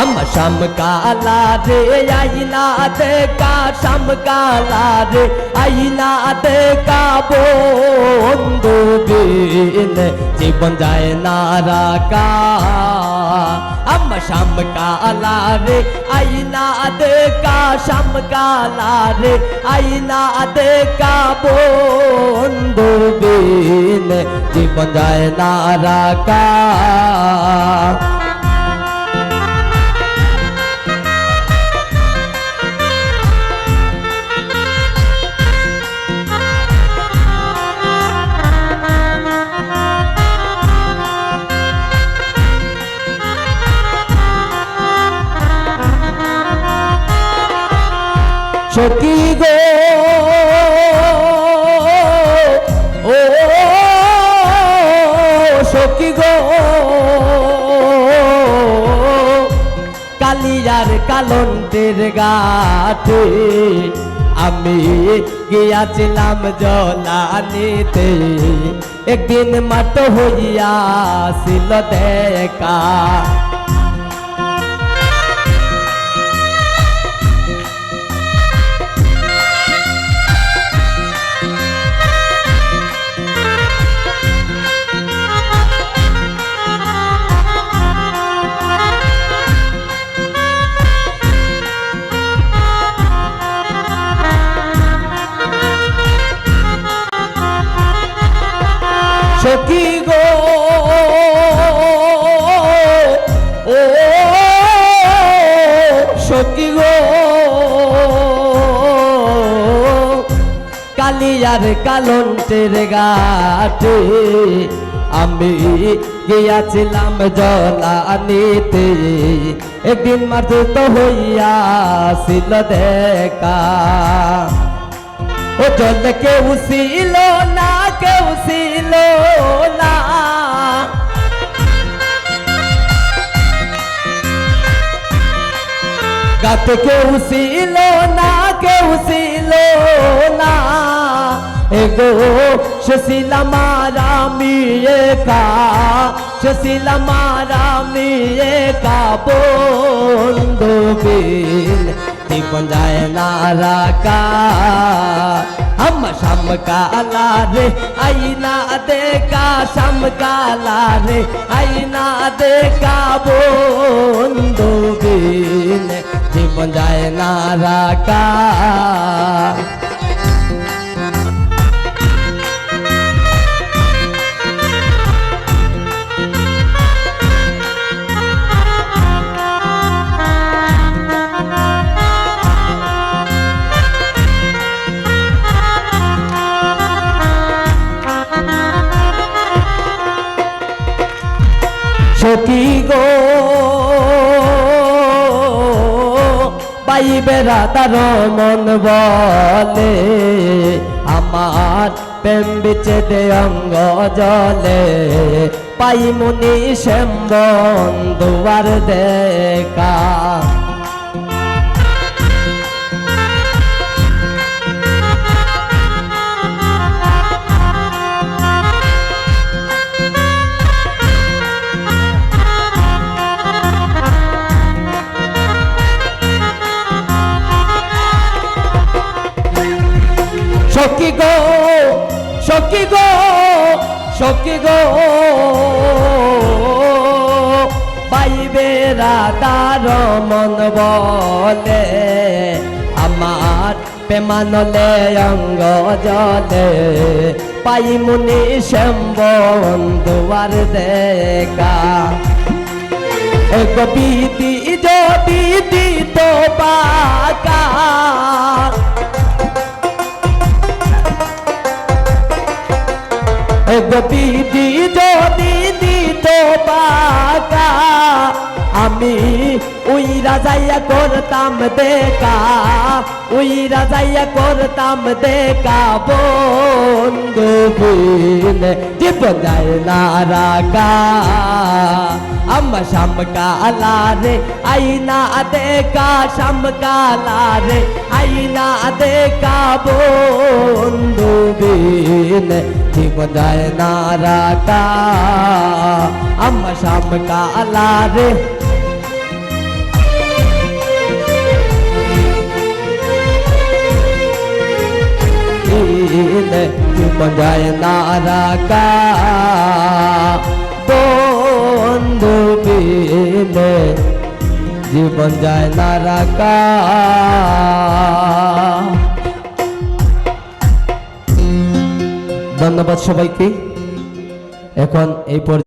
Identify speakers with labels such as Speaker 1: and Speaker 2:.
Speaker 1: আমার শামকালা রে আইলা দেখা শামকালা রে আইলা দেখা বন্ধু বিন জীবন যায় না রাখা আমার শামকালা রে আইলা দেখা শামকালা রে আইলা দেখা বন্ধু বিন জীবন যায় না রাখা সখী গো ও সখী গো কালিয়ার কালন্তের ঘাটে আমি গিয়াছিলাম জলানিতে একদিন মাঠ হইয়াছিল দেখা সখী গো ও সখী গো কালিয়ার কালন্তের ঘাটে আমি গিয়াছিলাম জলানিতে একদিন মাঠ তো হইয়াছিল দেখা ও জল কেউ ছিল না কেউ ছিল না গাতে কেউ ছিল না কেউ ছিল না এগো সছিলাম আমি একা সছিলাম আমি একা বন্ধু বিন জীবন যায় না রাখা আমার শামকালা রে আইনা দেখা শামকালা রে আইনা দেখা বন্ধু বিন জীবন যায় না রাখা সখী গো পাইবেরা তার মন বলে আমার প্রেম বিচ্ছেদে অঙ্গ জলে পাই মুনি শ্যাম বন্ধুয়ার দেখা সখী গো সখী গো সখী গো পাইবেরা তার মন বলে আমার প্রেমানলে অঙ্গ জলে পাই মুনি শ্যাম বন্ধুয়ার দেখা বিধি যদি দিত পাকা বিধি যদি দিত পাকা আমি ওই রাজাইয়া করতাম দেখা ওই রাজাইয়া করতাম দেখা বন্ধু বিন জীবন যায় না রাখা আমার শামকালা রে আইনা দেখা শামকালা রে আইনা দেখা বন্ধু বিন জীবন যায় না রাখা আমার শামকালা রে বিনে জীবন যায় না রাখা বন্ধু বিনে জীবন যায় না রাখা ধন্যবাদ সবাইকে এখন এই